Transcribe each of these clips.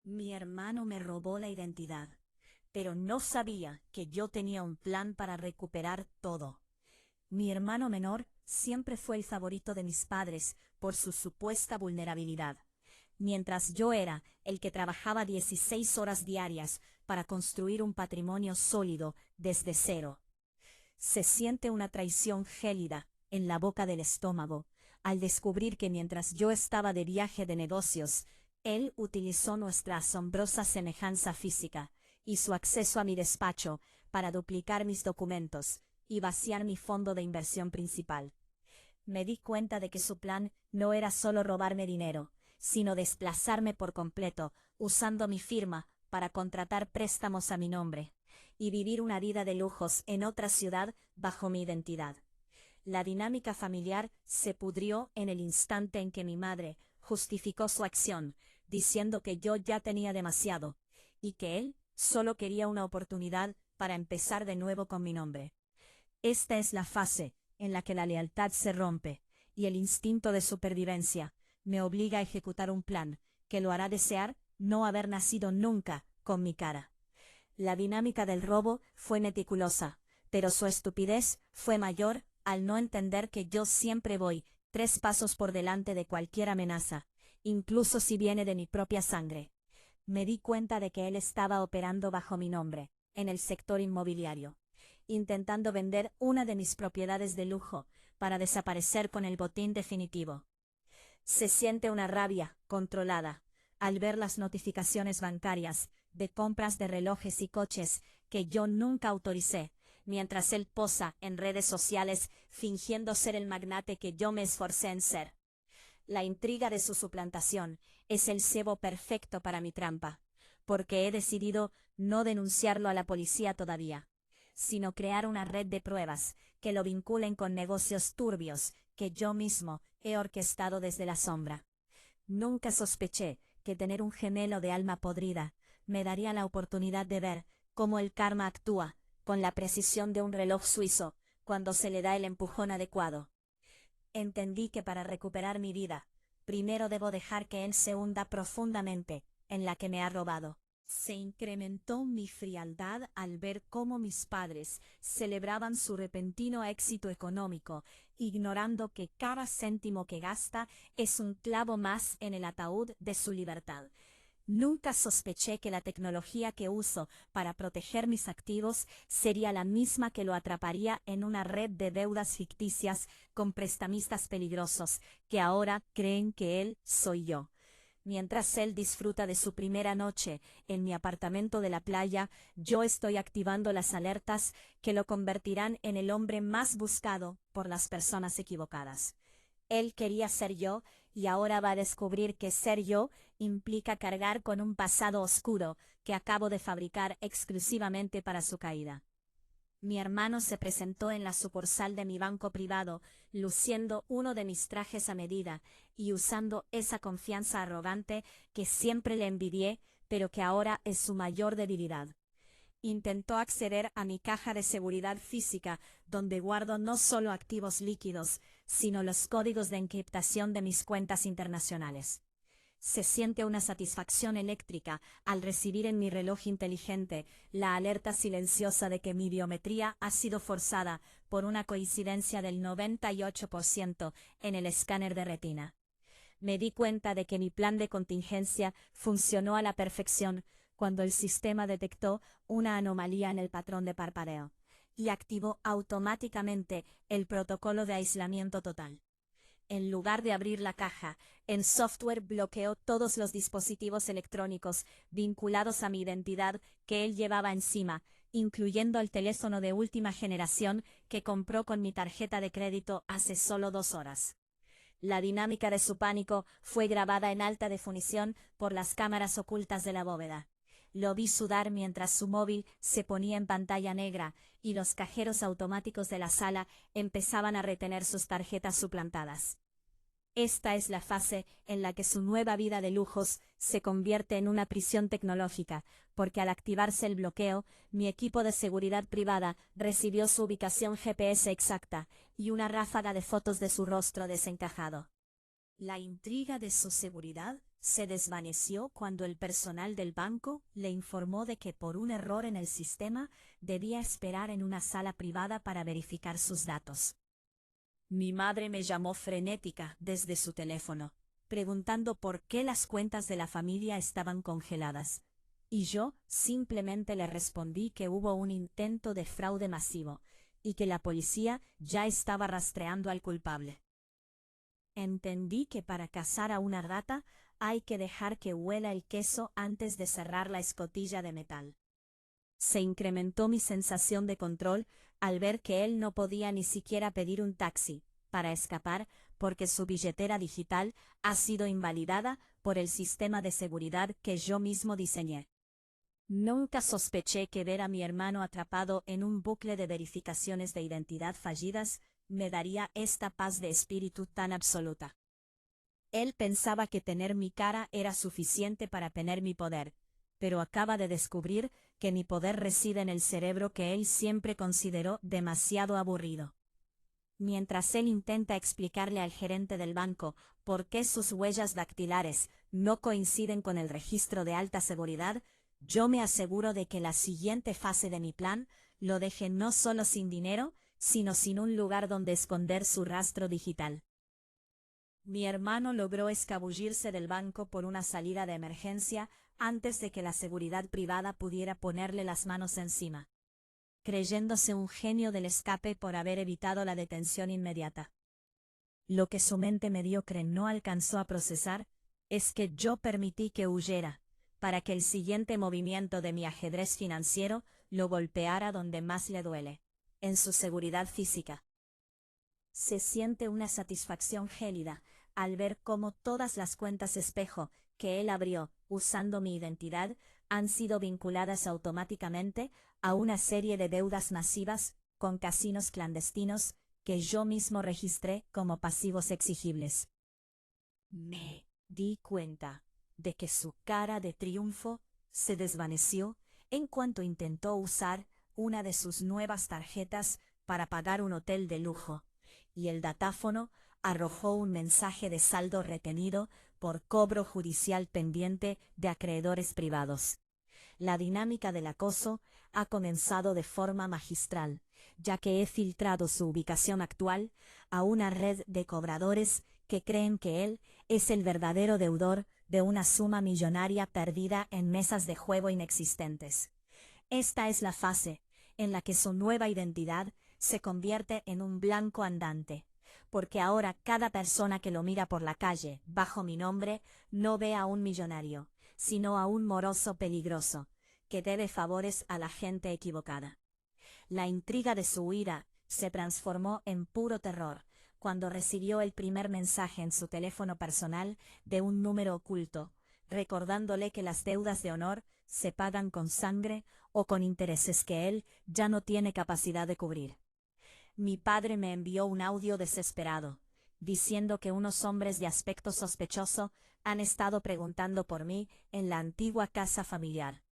Mi hermano me robó la identidad, pero no sabía que yo tenía un plan para recuperar todo. Mi hermano menor siempre fue el favorito de mis padres por su supuesta vulnerabilidad, mientras yo era el que trabajaba 16 horas diarias para construir un patrimonio sólido desde cero. Se siente una traición gélida en la boca del estómago al descubrir que mientras yo estaba de viaje de negocios, él utilizó nuestra asombrosa semejanza física y su acceso a mi despacho para duplicar mis documentos y vaciar mi fondo de inversión principal. Me di cuenta de que su plan no era solo robarme dinero, sino desplazarme por completo, usando mi firma para contratar préstamos a mi nombre y vivir una vida de lujos en otra ciudad bajo mi identidad. La dinámica familiar se pudrió en el instante en que mi madre justificó su acción, diciendo que yo ya tenía demasiado, y que él solo quería una oportunidad para empezar de nuevo con mi nombre. Esta es la fase en la que la lealtad se rompe, y el instinto de supervivencia me obliga a ejecutar un plan que lo hará desear no haber nacido nunca con mi cara. La dinámica del robo fue meticulosa, pero su estupidez fue mayor al no entender que yo siempre voy 3 pasos por delante de cualquier amenaza, incluso si viene de mi propia sangre. Me di cuenta de que él estaba operando bajo mi nombre, en el sector inmobiliario, intentando vender una de mis propiedades de lujo para desaparecer con el botín definitivo. Se siente una rabia controlada al ver las notificaciones bancarias de compras de relojes y coches que yo nunca autoricé, mientras él posa en redes sociales fingiendo ser el magnate que yo me esforcé en ser. La intriga de su suplantación es el cebo perfecto para mi trampa, porque he decidido no denunciarlo a la policía todavía, sino crear una red de pruebas que lo vinculen con negocios turbios que yo mismo he orquestado desde la sombra. Nunca sospeché que tener un gemelo de alma podrida me daría la oportunidad de ver cómo el karma actúa con la precisión de un reloj suizo cuando se le da el empujón adecuado. Entendí que para recuperar mi vida, primero debo dejar que él se hunda profundamente en la que me ha robado. Se incrementó mi frialdad al ver cómo mis padres celebraban su repentino éxito económico, ignorando que cada céntimo que gasta es un clavo más en el ataúd de su libertad. Nunca sospeché que la tecnología que uso para proteger mis activos sería la misma que lo atraparía en una red de deudas ficticias con prestamistas peligrosos que ahora creen que él soy yo. Mientras él disfruta de su primera noche en mi apartamento de la playa, yo estoy activando las alertas que lo convertirán en el hombre más buscado por las personas equivocadas. Él quería ser yo y ahora va a descubrir que ser yo implica cargar con un pasado oscuro que acabo de fabricar exclusivamente para su caída. Mi hermano se presentó en la sucursal de mi banco privado, luciendo uno de mis trajes a medida y usando esa confianza arrogante que siempre le envidié, pero que ahora es su mayor debilidad. Intentó acceder a mi caja de seguridad física, donde guardo no solo activos líquidos, sino los códigos de encriptación de mis cuentas internacionales. Se siente una satisfacción eléctrica al recibir en mi reloj inteligente la alerta silenciosa de que mi biometría ha sido forzada por una coincidencia del 98% en el escáner de retina. Me di cuenta de que mi plan de contingencia funcionó a la perfección cuando el sistema detectó una anomalía en el patrón de parpadeo y activó automáticamente el protocolo de aislamiento total. En lugar de abrir la caja, en software bloqueó todos los dispositivos electrónicos vinculados a mi identidad que él llevaba encima, incluyendo el teléfono de última generación que compró con mi tarjeta de crédito hace solo 2 horas. La dinámica de su pánico fue grabada en alta definición por las cámaras ocultas de la bóveda. Lo vi sudar mientras su móvil se ponía en pantalla negra y los cajeros automáticos de la sala empezaban a retener sus tarjetas suplantadas. Esta es la fase en la que su nueva vida de lujos se convierte en una prisión tecnológica, porque al activarse el bloqueo, mi equipo de seguridad privada recibió su ubicación GPS exacta y una ráfaga de fotos de su rostro desencajado. La intriga de su seguridad se desvaneció cuando el personal del banco le informó de que por un error en el sistema debía esperar en una sala privada para verificar sus datos. Mi madre me llamó frenética desde su teléfono, preguntando por qué las cuentas de la familia estaban congeladas, y yo simplemente le respondí que hubo un intento de fraude masivo y que la policía ya estaba rastreando al culpable. Entendí que para cazar a una rata hay que dejar que huela el queso antes de cerrar la escotilla de metal. Se incrementó mi sensación de control al ver que él no podía ni siquiera pedir un taxi para escapar porque su billetera digital ha sido invalidada por el sistema de seguridad que yo mismo diseñé. Nunca sospeché que ver a mi hermano atrapado en un bucle de verificaciones de identidad fallidas me daría esta paz de espíritu tan absoluta. Él pensaba que tener mi cara era suficiente para tener mi poder, pero acaba de descubrir que mi poder reside en el cerebro que él siempre consideró demasiado aburrido. Mientras él intenta explicarle al gerente del banco por qué sus huellas dactilares no coinciden con el registro de alta seguridad, yo me aseguro de que la siguiente fase de mi plan lo deje no solo sin dinero, sino sin un lugar donde esconder su rastro digital. Mi hermano logró escabullirse del banco por una salida de emergencia antes de que la seguridad privada pudiera ponerle las manos encima, creyéndose un genio del escape por haber evitado la detención inmediata. Lo que su mente mediocre no alcanzó a procesar es que yo permití que huyera, para que el siguiente movimiento de mi ajedrez financiero lo golpeara donde más le duele, en su seguridad física. Se siente una satisfacción gélida al ver cómo todas las cuentas espejo que él abrió usando mi identidad han sido vinculadas automáticamente a una serie de deudas masivas con casinos clandestinos que yo mismo registré como pasivos exigibles. Me di cuenta de que su cara de triunfo se desvaneció en cuanto intentó usar una de sus nuevas tarjetas para pagar un hotel de lujo, y el datáfono arrojó un mensaje de saldo retenido por cobro judicial pendiente de acreedores privados. La dinámica del acoso ha comenzado de forma magistral, ya que he filtrado su ubicación actual a una red de cobradores que creen que él es el verdadero deudor de una suma millonaria perdida en mesas de juego inexistentes. Esta es la fase en la que su nueva identidad se convierte en un blanco andante, porque ahora cada persona que lo mira por la calle bajo mi nombre no ve a un millonario, sino a un moroso peligroso, que debe favores a la gente equivocada. La intriga de su huida se transformó en puro terror cuando recibió el primer mensaje en su teléfono personal de un número oculto, recordándole que las deudas de honor se pagan con sangre o con intereses que él ya no tiene capacidad de cubrir. Mi padre me envió un audio desesperado, diciendo que unos hombres de aspecto sospechoso han estado preguntando por mí en la antigua casa familiar,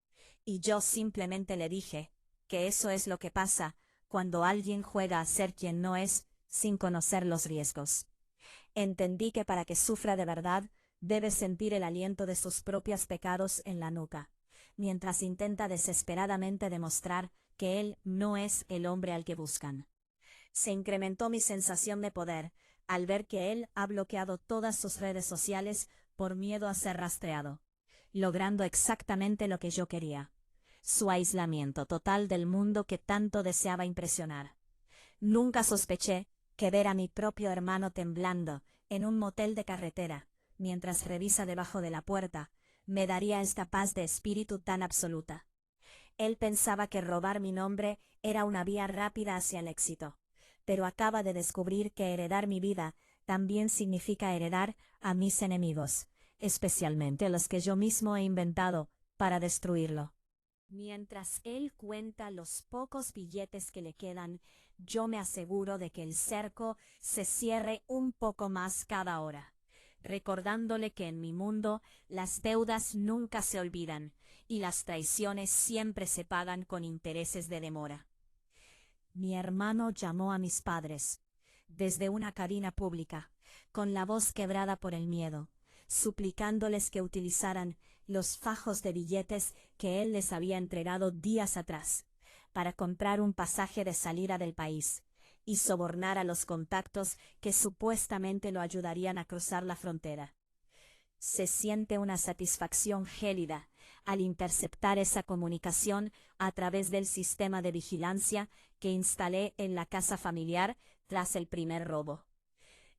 y yo simplemente le dije que eso es lo que pasa cuando alguien juega a ser quien no es sin conocer los riesgos. Entendí que para que sufra de verdad debe sentir el aliento de sus propios pecados en la nuca, mientras intenta desesperadamente demostrar que él no es el hombre al que buscan. Se incrementó mi sensación de poder al ver que él ha bloqueado todas sus redes sociales por miedo a ser rastreado, logrando exactamente lo que yo quería: su aislamiento total del mundo que tanto deseaba impresionar. Nunca sospeché que ver a mi propio hermano temblando en un motel de carretera, mientras revisa debajo de la puerta, me daría esta paz de espíritu tan absoluta. Él pensaba que robar mi nombre era una vía rápida hacia el éxito, pero acaba de descubrir que heredar mi vida también significa heredar a mis enemigos, especialmente los que yo mismo he inventado para destruirlo. Mientras él cuenta los pocos billetes que le quedan, yo me aseguro de que el cerco se cierre un poco más cada hora, recordándole que en mi mundo las deudas nunca se olvidan y las traiciones siempre se pagan con intereses de demora. Mi hermano llamó a mis padres, desde una cabina pública, con la voz quebrada por el miedo, suplicándoles que utilizaran los fajos de billetes que él les había entregado días atrás, para comprar un pasaje de salida del país, y sobornar a los contactos que supuestamente lo ayudarían a cruzar la frontera. Se siente una satisfacción gélida al interceptar esa comunicación a través del sistema de vigilancia que instalé en la casa familiar tras el primer robo.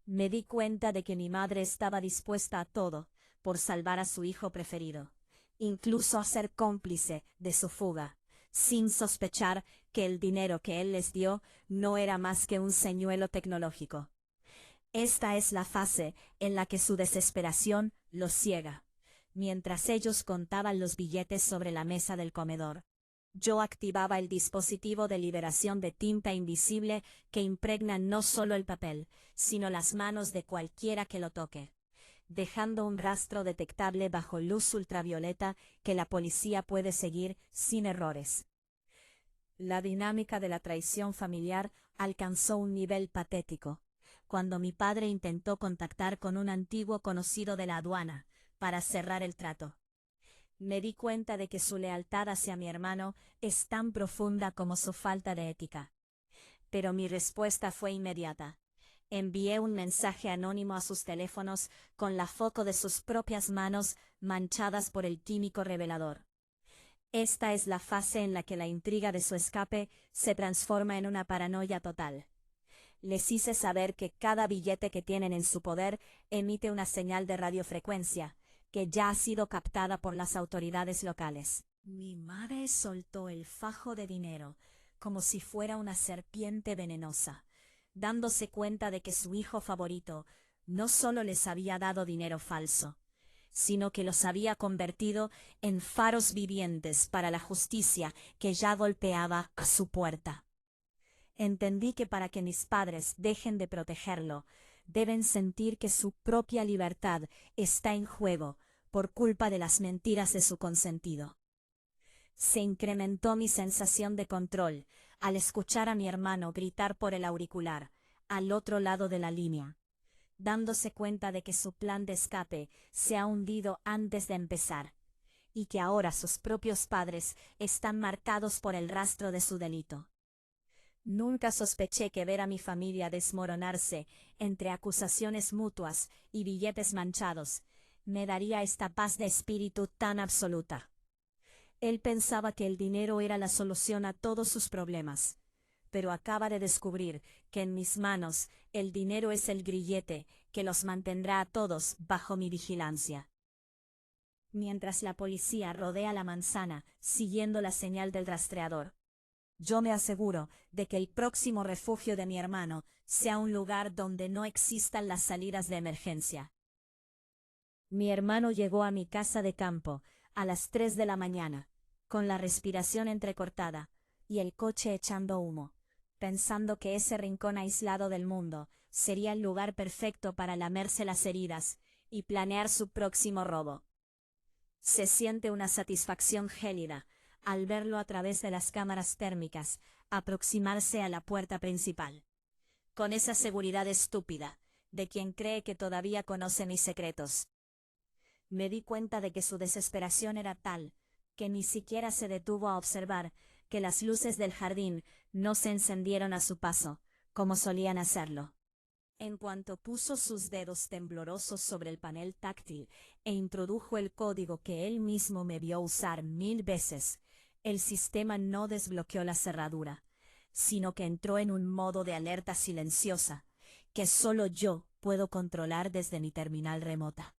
Me di cuenta de que mi madre estaba dispuesta a todo por salvar a su hijo preferido, incluso a ser cómplice de su fuga, sin sospechar que el dinero que él les dio no era más que un señuelo tecnológico. Esta es la fase en la que su desesperación los ciega. Mientras ellos contaban los billetes sobre la mesa del comedor, yo activaba el dispositivo de liberación de tinta invisible que impregna no solo el papel, sino las manos de cualquiera que lo toque, dejando un rastro detectable bajo luz ultravioleta que la policía puede seguir sin errores. La dinámica de la traición familiar alcanzó un nivel patético cuando mi padre intentó contactar con un antiguo conocido de la aduana para cerrar el trato. Me di cuenta de que su lealtad hacia mi hermano es tan profunda como su falta de ética. Pero mi respuesta fue inmediata. Envié un mensaje anónimo a sus teléfonos con la foto de sus propias manos manchadas por el químico revelador. Esta es la fase en la que la intriga de su escape se transforma en una paranoia total. Les hice saber que cada billete que tienen en su poder emite una señal de radiofrecuencia, que ya ha sido captada por las autoridades locales. Mi madre soltó el fajo de dinero, como si fuera una serpiente venenosa, dándose cuenta de que su hijo favorito no solo les había dado dinero falso, sino que los había convertido en faros vivientes para la justicia que ya golpeaba a su puerta. Entendí que para que mis padres dejen de protegerlo, deben sentir que su propia libertad está en juego por culpa de las mentiras de su consentido. Se incrementó mi sensación de control al escuchar a mi hermano gritar por el auricular, al otro lado de la línea, dándose cuenta de que su plan de escape se ha hundido antes de empezar, y que ahora sus propios padres están marcados por el rastro de su delito. Nunca sospeché que ver a mi familia desmoronarse entre acusaciones mutuas y billetes manchados me daría esta paz de espíritu tan absoluta. Él pensaba que el dinero era la solución a todos sus problemas, pero acaba de descubrir que en mis manos el dinero es el grillete que los mantendrá a todos bajo mi vigilancia. Mientras la policía rodea la manzana siguiendo la señal del rastreador, yo me aseguro de que el próximo refugio de mi hermano sea un lugar donde no existan las salidas de emergencia. Mi hermano llegó a mi casa de campo a las 3 de la mañana, con la respiración entrecortada y el coche echando humo, pensando que ese rincón aislado del mundo sería el lugar perfecto para lamerse las heridas y planear su próximo robo. Se siente una satisfacción gélida al verlo a través de las cámaras térmicas aproximarse a la puerta principal, con esa seguridad estúpida de quien cree que todavía conoce mis secretos. Me di cuenta de que su desesperación era tal que ni siquiera se detuvo a observar que las luces del jardín no se encendieron a su paso, como solían hacerlo. En cuanto puso sus dedos temblorosos sobre el panel táctil e introdujo el código que él mismo me vio usar 1000 veces, el sistema no desbloqueó la cerradura, sino que entró en un modo de alerta silenciosa, que solo yo puedo controlar desde mi terminal remota.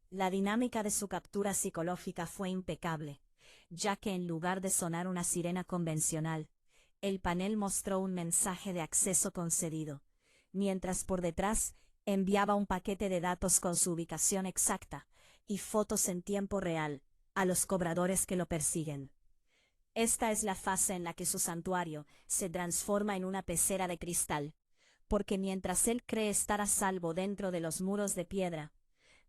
La dinámica de su captura psicológica fue impecable, ya que en lugar de sonar una sirena convencional, el panel mostró un mensaje de acceso concedido, mientras por detrás enviaba un paquete de datos con su ubicación exacta y fotos en tiempo real a los cobradores que lo persiguen. Esta es la fase en la que su santuario se transforma en una pecera de cristal, porque mientras él cree estar a salvo dentro de los muros de piedra,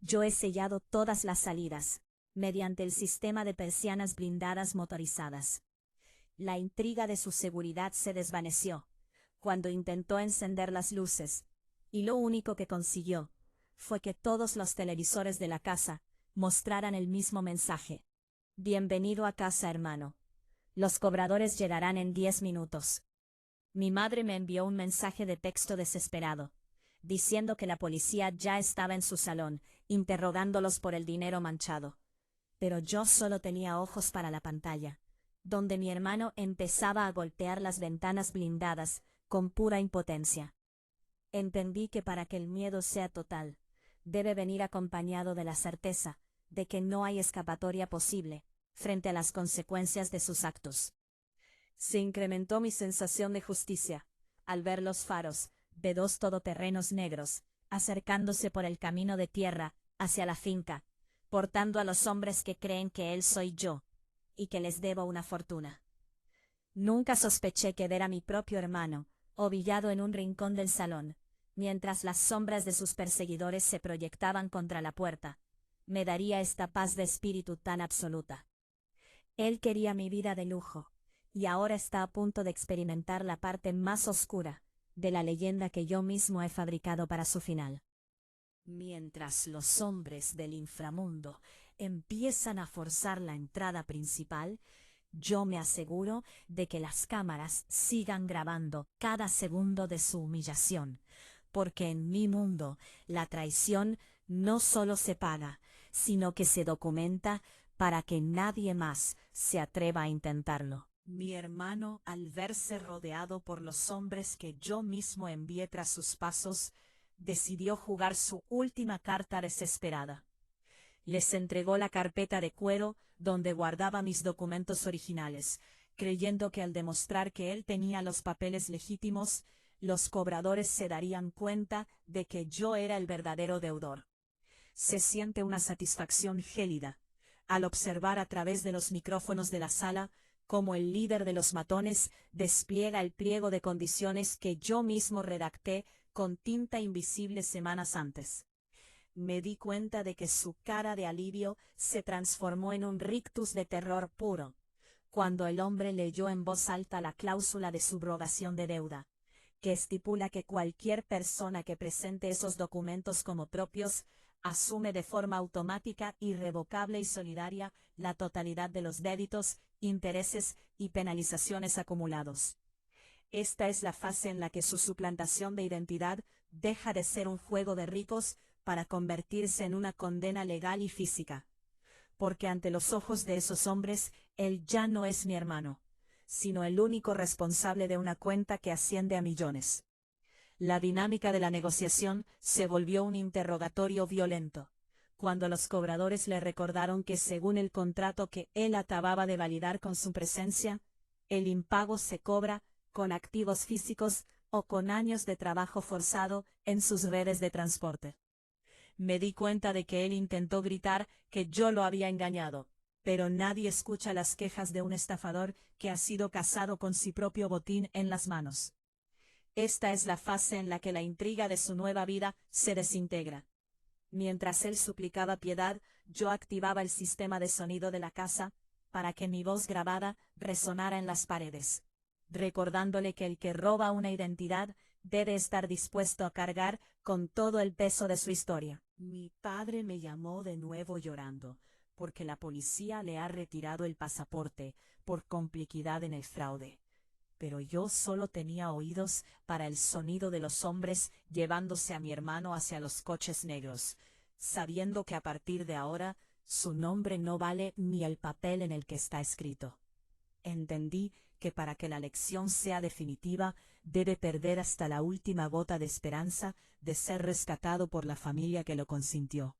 yo he sellado todas las salidas, mediante el sistema de persianas blindadas motorizadas. La intriga de su seguridad se desvaneció cuando intentó encender las luces, y lo único que consiguió fue que todos los televisores de la casa mostraran el mismo mensaje. Bienvenido a casa, hermano. Los cobradores llegarán en 10 minutos. Mi madre me envió un mensaje de texto desesperado, diciendo que la policía ya estaba en su salón, interrogándolos por el dinero manchado. Pero yo solo tenía ojos para la pantalla, donde mi hermano empezaba a golpear las ventanas blindadas con pura impotencia. Entendí que para que el miedo sea total, debe venir acompañado de la certeza de que no hay escapatoria posible frente a las consecuencias de sus actos. Se incrementó mi sensación de justicia al ver los faros de 2 todoterrenos negros acercándose por el camino de tierra hacia la finca, portando a los hombres que creen que él soy yo y que les debo una fortuna. Nunca sospeché que ver a mi propio hermano ovillado en un rincón del salón, mientras las sombras de sus perseguidores se proyectaban contra la puerta, me daría esta paz de espíritu tan absoluta. Él quería mi vida de lujo, y ahora está a punto de experimentar la parte más oscura de la leyenda que yo mismo he fabricado para su final. Mientras los hombres del inframundo empiezan a forzar la entrada principal, yo me aseguro de que las cámaras sigan grabando cada segundo de su humillación, porque en mi mundo la traición no solo se paga, sino que se documenta para que nadie más se atreva a intentarlo. Mi hermano, al verse rodeado por los hombres que yo mismo envié tras sus pasos, decidió jugar su última carta desesperada. Les entregó la carpeta de cuero donde guardaba mis documentos originales, creyendo que al demostrar que él tenía los papeles legítimos, los cobradores se darían cuenta de que yo era el verdadero deudor. Se siente una satisfacción gélida al observar a través de los micrófonos de la sala cómo el líder de los matones despliega el pliego de condiciones que yo mismo redacté con tinta invisible semanas antes. Me di cuenta de que su cara de alivio se transformó en un rictus de terror puro, cuando el hombre leyó en voz alta la cláusula de subrogación de deuda, que estipula que cualquier persona que presente esos documentos como propios asume de forma automática, irrevocable y solidaria la totalidad de los débitos, intereses y penalizaciones acumulados. Esta es la fase en la que su suplantación de identidad deja de ser un juego de ricos para convertirse en una condena legal y física. Porque ante los ojos de esos hombres, él ya no es mi hermano, sino el único responsable de una cuenta que asciende a millones. La dinámica de la negociación se volvió un interrogatorio violento, cuando los cobradores le recordaron que según el contrato que él acababa de validar con su presencia, el impago se cobra con activos físicos o con años de trabajo forzado en sus redes de transporte. Me di cuenta de que él intentó gritar que yo lo había engañado, pero nadie escucha las quejas de un estafador que ha sido casado con su propio botín en las manos. Esta es la fase en la que la intriga de su nueva vida se desintegra. Mientras él suplicaba piedad, yo activaba el sistema de sonido de la casa para que mi voz grabada resonara en las paredes, recordándole que el que roba una identidad debe estar dispuesto a cargar con todo el peso de su historia. Mi padre me llamó de nuevo llorando, porque la policía le ha retirado el pasaporte por complicidad en el fraude. Pero yo solo tenía oídos para el sonido de los hombres llevándose a mi hermano hacia los coches negros, sabiendo que a partir de ahora su nombre no vale ni el papel en el que está escrito. Entendí que para que la lección sea definitiva, debe perder hasta la última gota de esperanza de ser rescatado por la familia que lo consintió.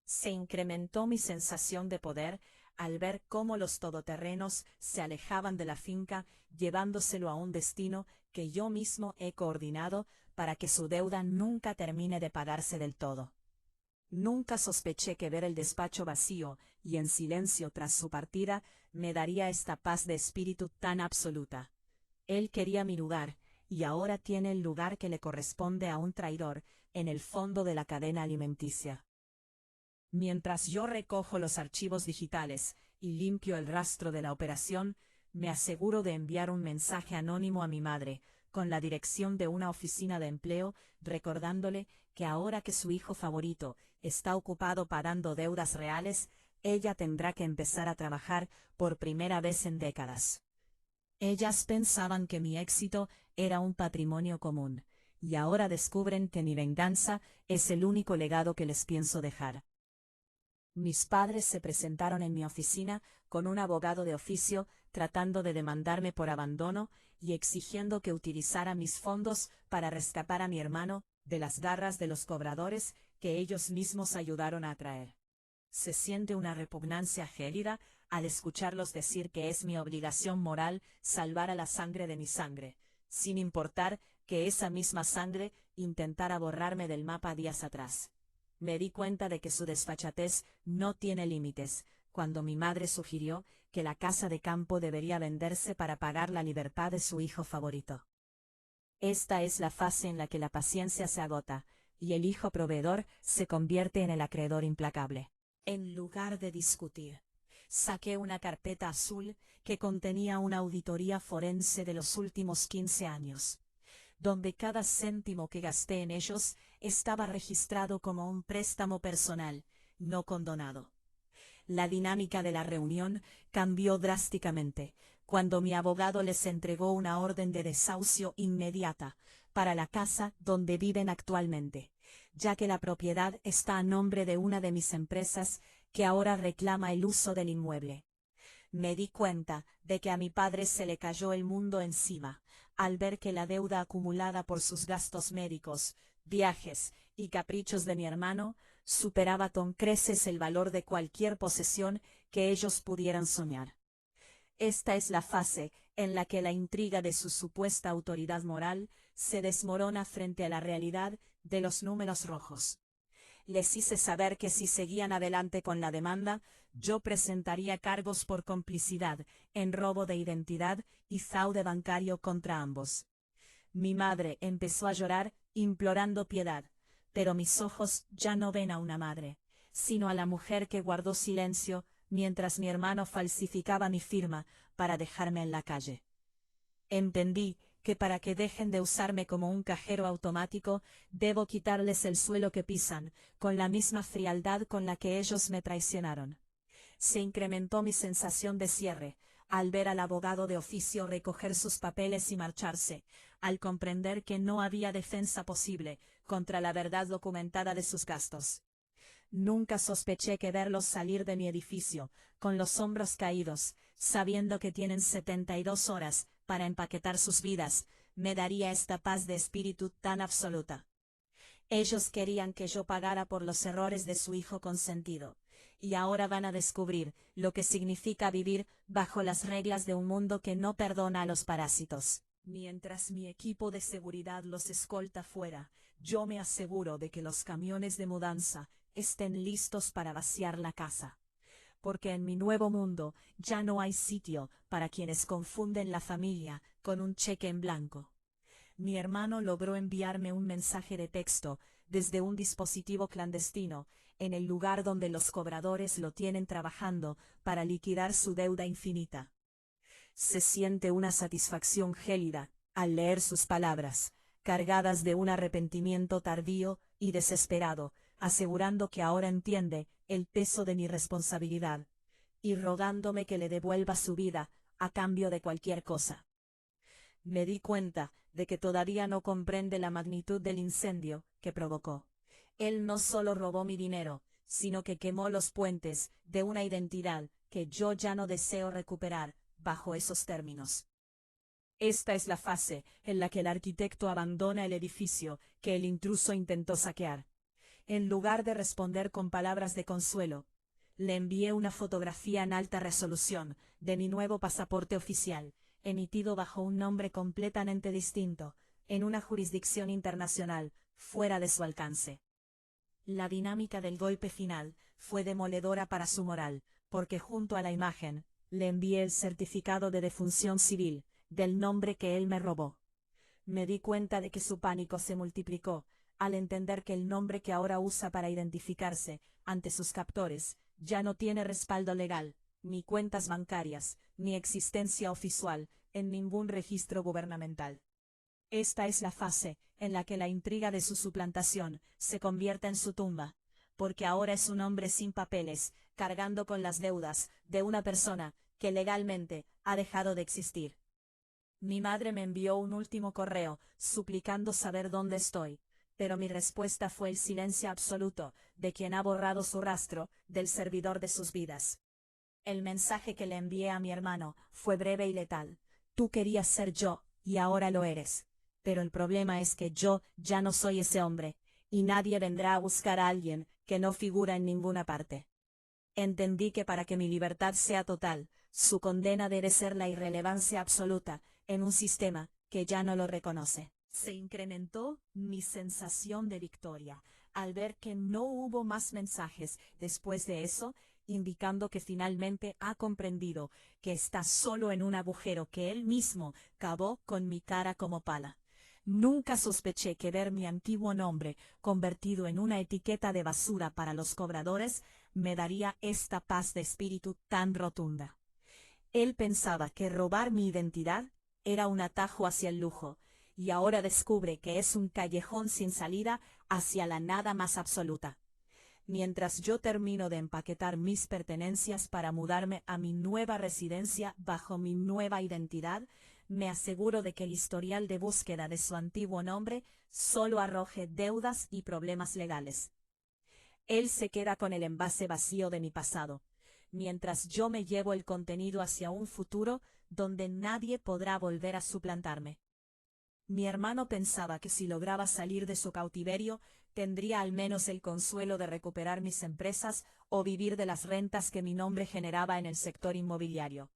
Se incrementó mi sensación de poder al ver cómo los todoterrenos se alejaban de la finca, llevándoselo a un destino que yo mismo he coordinado para que su deuda nunca termine de pagarse del todo. Nunca sospeché que ver el despacho vacío y en silencio tras su partida me daría esta paz de espíritu tan absoluta. Él quería mi lugar, y ahora tiene el lugar que le corresponde a un traidor en el fondo de la cadena alimenticia. Mientras yo recojo los archivos digitales y limpio el rastro de la operación, me aseguro de enviar un mensaje anónimo a mi madre, con la dirección de una oficina de empleo, recordándole que ahora que su hijo favorito está ocupado pagando deudas reales, ella tendrá que empezar a trabajar por primera vez en décadas. Ellas pensaban que mi éxito era un patrimonio común, y ahora descubren que mi venganza es el único legado que les pienso dejar. Mis padres se presentaron en mi oficina con un abogado de oficio tratando de demandarme por abandono y exigiendo que utilizara mis fondos para rescatar a mi hermano de las garras de los cobradores que ellos mismos ayudaron a atraer. Se siente una repugnancia gélida al escucharlos decir que es mi obligación moral salvar a la sangre de mi sangre, sin importar que esa misma sangre intentara borrarme del mapa días atrás. Me di cuenta de que su desfachatez no tiene límites, cuando mi madre sugirió que la casa de campo debería venderse para pagar la libertad de su hijo favorito. Esta es la fase en la que la paciencia se agota, y el hijo proveedor se convierte en el acreedor implacable. En lugar de discutir, saqué una carpeta azul que contenía una auditoría forense de los últimos 15 años, donde cada céntimo que gasté en ellos estaba registrado como un préstamo personal, no condonado. La dinámica de la reunión cambió drásticamente cuando mi abogado les entregó una orden de desahucio inmediata para la casa donde viven actualmente, ya que la propiedad está a nombre de una de mis empresas que ahora reclama el uso del inmueble. Me di cuenta de que a mi padre se le cayó el mundo encima, al ver que la deuda acumulada por sus gastos médicos, viajes y caprichos de mi hermano superaba con creces el valor de cualquier posesión que ellos pudieran soñar. Esta es la fase en la que la intriga de su supuesta autoridad moral se desmorona frente a la realidad de los números rojos. Les hice saber que si seguían adelante con la demanda, yo presentaría cargos por complicidad en robo de identidad y fraude bancario contra ambos. Mi madre empezó a llorar implorando piedad, pero mis ojos ya no ven a una madre, sino a la mujer que guardó silencio mientras mi hermano falsificaba mi firma para dejarme en la calle. Entendí que para que dejen de usarme como un cajero automático, debo quitarles el suelo que pisan, con la misma frialdad con la que ellos me traicionaron. Se incrementó mi sensación de cierre, al ver al abogado de oficio recoger sus papeles y marcharse, al comprender que no había defensa posible contra la verdad documentada de sus gastos. Nunca sospeché que verlos salir de mi edificio, con los hombros caídos, sabiendo que tienen 72 horas para empaquetar sus vidas, me daría esta paz de espíritu tan absoluta. Ellos querían que yo pagara por los errores de su hijo consentido, y ahora van a descubrir lo que significa vivir bajo las reglas de un mundo que no perdona a los parásitos. Mientras mi equipo de seguridad los escolta fuera, yo me aseguro de que los camiones de mudanza estén listos para vaciar la casa. Porque en mi nuevo mundo ya no hay sitio para quienes confunden la familia con un cheque en blanco. Mi hermano logró enviarme un mensaje de texto desde un dispositivo clandestino, en el lugar donde los cobradores lo tienen trabajando para liquidar su deuda infinita. Se siente una satisfacción gélida al leer sus palabras, cargadas de un arrepentimiento tardío y desesperado, asegurando que ahora entiende el peso de mi responsabilidad, y rogándome que le devuelva su vida a cambio de cualquier cosa. Me di cuenta de que todavía no comprende la magnitud del incendio que provocó. Él no solo robó mi dinero, sino que quemó los puentes de una identidad que yo ya no deseo recuperar bajo esos términos. Esta es la fase en la que el arquitecto abandona el edificio que el intruso intentó saquear. En lugar de responder con palabras de consuelo, le envié una fotografía en alta resolución de mi nuevo pasaporte oficial, emitido bajo un nombre completamente distinto, en una jurisdicción internacional, fuera de su alcance. La dinámica del golpe final fue demoledora para su moral, porque junto a la imagen, le envié el certificado de defunción civil, del nombre que él me robó. Me di cuenta de que su pánico se multiplicó, al entender que el nombre que ahora usa para identificarse ante sus captores ya no tiene respaldo legal, ni cuentas bancarias, ni existencia oficial en ningún registro gubernamental. Esta es la fase en la que la intriga de su suplantación se convierte en su tumba, porque ahora es un hombre sin papeles, cargando con las deudas de una persona que legalmente ha dejado de existir. Mi madre me envió un último correo, suplicando saber dónde estoy, pero mi respuesta fue el silencio absoluto de quien ha borrado su rastro del servidor de sus vidas. El mensaje que le envié a mi hermano fue breve y letal. Tú querías ser yo, y ahora lo eres. Pero el problema es que yo ya no soy ese hombre, y nadie vendrá a buscar a alguien que no figura en ninguna parte. Entendí que para que mi libertad sea total, su condena debe ser la irrelevancia absoluta en un sistema que ya no lo reconoce. Se incrementó mi sensación de victoria al ver que no hubo más mensajes después de eso, indicando que finalmente ha comprendido que está solo en un agujero que él mismo cavó con mi cara como pala. Nunca sospeché que ver mi antiguo nombre convertido en una etiqueta de basura para los cobradores me daría esta paz de espíritu tan rotunda. Él pensaba que robar mi identidad era un atajo hacia el lujo, y ahora descubre que es un callejón sin salida hacia la nada más absoluta. Mientras yo termino de empaquetar mis pertenencias para mudarme a mi nueva residencia bajo mi nueva identidad, me aseguro de que el historial de búsqueda de su antiguo nombre solo arroje deudas y problemas legales. Él se queda con el envase vacío de mi pasado, mientras yo me llevo el contenido hacia un futuro donde nadie podrá volver a suplantarme. Mi hermano pensaba que si lograba salir de su cautiverio, tendría al menos el consuelo de recuperar mis empresas o vivir de las rentas que mi nombre generaba en el sector inmobiliario.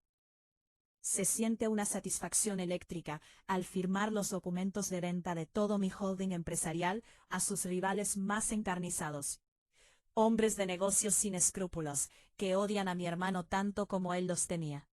Se siente una satisfacción eléctrica al firmar los documentos de venta de todo mi holding empresarial a sus rivales más encarnizados. Hombres de negocios sin escrúpulos, que odian a mi hermano tanto como él los tenía.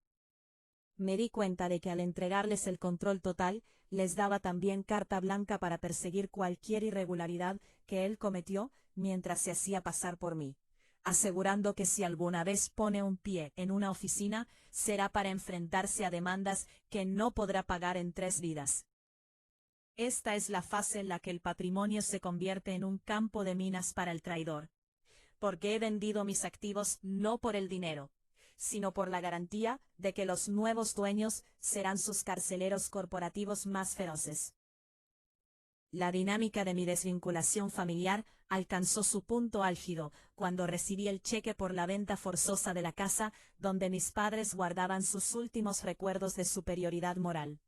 Me di cuenta de que al entregarles el control total, les daba también carta blanca para perseguir cualquier irregularidad que él cometió mientras se hacía pasar por mí, asegurando que si alguna vez pone un pie en una oficina, será para enfrentarse a demandas que no podrá pagar en 3 vidas. Esta es la fase en la que el patrimonio se convierte en un campo de minas para el traidor. Porque he vendido mis activos no por el dinero, sino por la garantía de que los nuevos dueños serán sus carceleros corporativos más feroces. La dinámica de mi desvinculación familiar alcanzó su punto álgido cuando recibí el cheque por la venta forzosa de la casa donde mis padres guardaban sus últimos recuerdos de superioridad moral.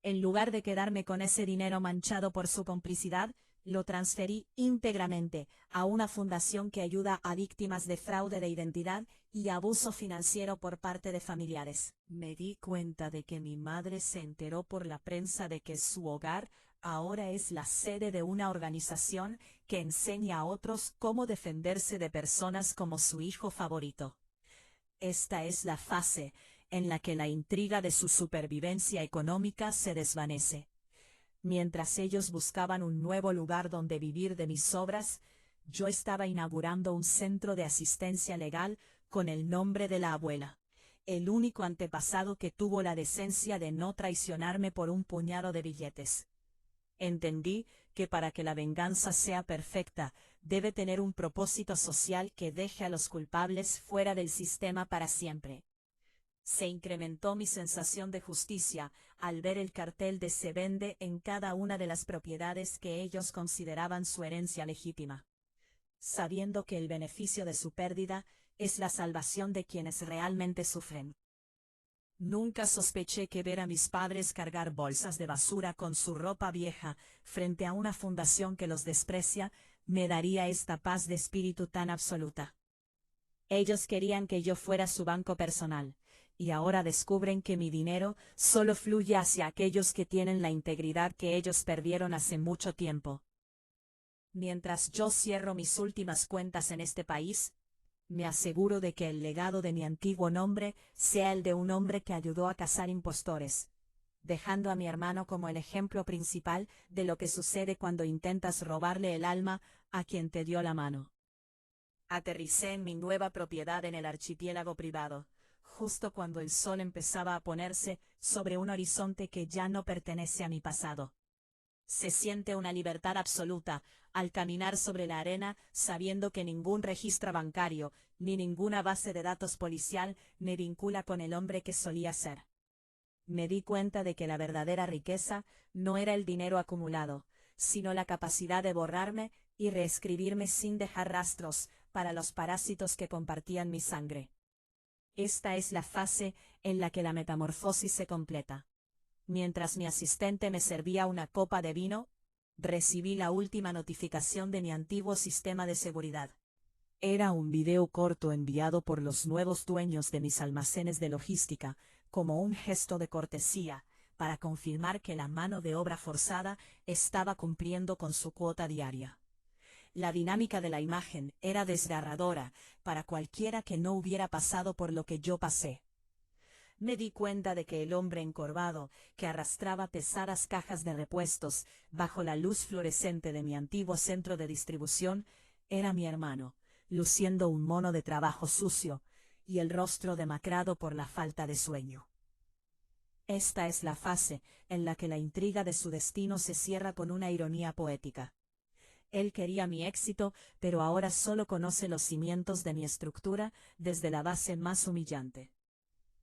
En lugar de quedarme con ese dinero manchado por su complicidad, lo transferí íntegramente a una fundación que ayuda a víctimas de fraude de identidad y abuso financiero por parte de familiares. Me di cuenta de que mi madre se enteró por la prensa de que su hogar ahora es la sede de una organización que enseña a otros cómo defenderse de personas como su hijo favorito. Esta es la fase en la que la intriga de su supervivencia económica se desvanece. Mientras ellos buscaban un nuevo lugar donde vivir de mis obras, yo estaba inaugurando un centro de asistencia legal con el nombre de la abuela, el único antepasado que tuvo la decencia de no traicionarme por un puñado de billetes. Entendí que para que la venganza sea perfecta, debe tener un propósito social que deje a los culpables fuera del sistema para siempre. Se incrementó mi sensación de justicia al ver el cartel de "se vende" en cada una de las propiedades que ellos consideraban su herencia legítima, sabiendo que el beneficio de su pérdida es la salvación de quienes realmente sufren. Nunca sospeché que ver a mis padres cargar bolsas de basura con su ropa vieja frente a una fundación que los desprecia me daría esta paz de espíritu tan absoluta. Ellos querían que yo fuera su banco personal, y ahora descubren que mi dinero solo fluye hacia aquellos que tienen la integridad que ellos perdieron hace mucho tiempo. Mientras yo cierro mis últimas cuentas en este país, me aseguro de que el legado de mi antiguo nombre sea el de un hombre que ayudó a cazar impostores, dejando a mi hermano como el ejemplo principal de lo que sucede cuando intentas robarle el alma a quien te dio la mano. Aterricé en mi nueva propiedad en el archipiélago privado, justo cuando el sol empezaba a ponerse sobre un horizonte que ya no pertenece a mi pasado. Se siente una libertad absoluta al caminar sobre la arena sabiendo que ningún registro bancario ni ninguna base de datos policial me vincula con el hombre que solía ser. Me di cuenta de que la verdadera riqueza no era el dinero acumulado, sino la capacidad de borrarme y reescribirme sin dejar rastros para los parásitos que compartían mi sangre. Esta es la fase en la que la metamorfosis se completa. Mientras mi asistente me servía una copa de vino, recibí la última notificación de mi antiguo sistema de seguridad. Era un video corto enviado por los nuevos dueños de mis almacenes de logística, como un gesto de cortesía, para confirmar que la mano de obra forzada estaba cumpliendo con su cuota diaria. La dinámica de la imagen era desgarradora para cualquiera que no hubiera pasado por lo que yo pasé. Me di cuenta de que el hombre encorvado, que arrastraba pesadas cajas de repuestos bajo la luz fluorescente de mi antiguo centro de distribución, era mi hermano, luciendo un mono de trabajo sucio y el rostro demacrado por la falta de sueño. Esta es la fase en la que la intriga de su destino se cierra con una ironía poética. Él quería mi éxito, pero ahora solo conoce los cimientos de mi estructura desde la base más humillante.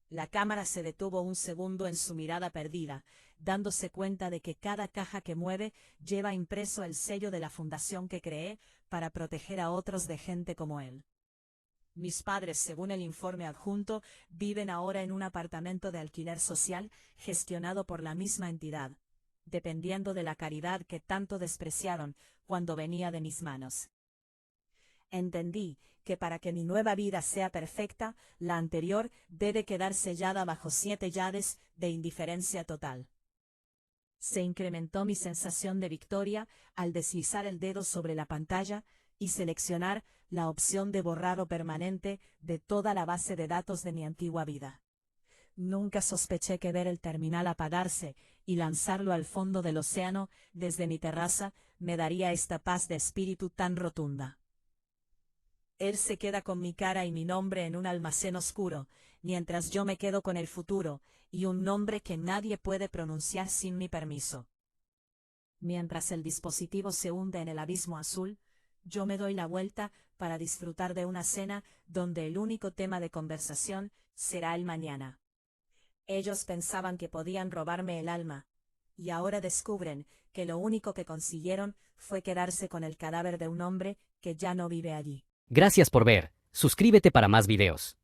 La cámara se detuvo un segundo en su mirada perdida, dándose cuenta de que cada caja que mueve lleva impreso el sello de la fundación que creé para proteger a otros de gente como él. Mis padres, según el informe adjunto, viven ahora en un apartamento de alquiler social gestionado por la misma entidad, dependiendo de la caridad que tanto despreciaron cuando venía de mis manos. Entendí que para que mi nueva vida sea perfecta, la anterior debe quedar sellada bajo 7 llaves de indiferencia total. Se incrementó mi sensación de victoria al deslizar el dedo sobre la pantalla y seleccionar la opción de borrado permanente de toda la base de datos de mi antigua vida. Nunca sospeché que ver el terminal apagarse y lanzarlo al fondo del océano desde mi terraza me daría esta paz de espíritu tan rotunda. Él se queda con mi cara y mi nombre en un almacén oscuro, mientras yo me quedo con el futuro y un nombre que nadie puede pronunciar sin mi permiso. Mientras el dispositivo se hunde en el abismo azul, yo me doy la vuelta para disfrutar de una cena donde el único tema de conversación será el mañana. Ellos pensaban que podían robarme el alma, y ahora descubren que lo único que consiguieron fue quedarse con el cadáver de un hombre que ya no vive allí. Gracias por ver. Suscríbete para más videos.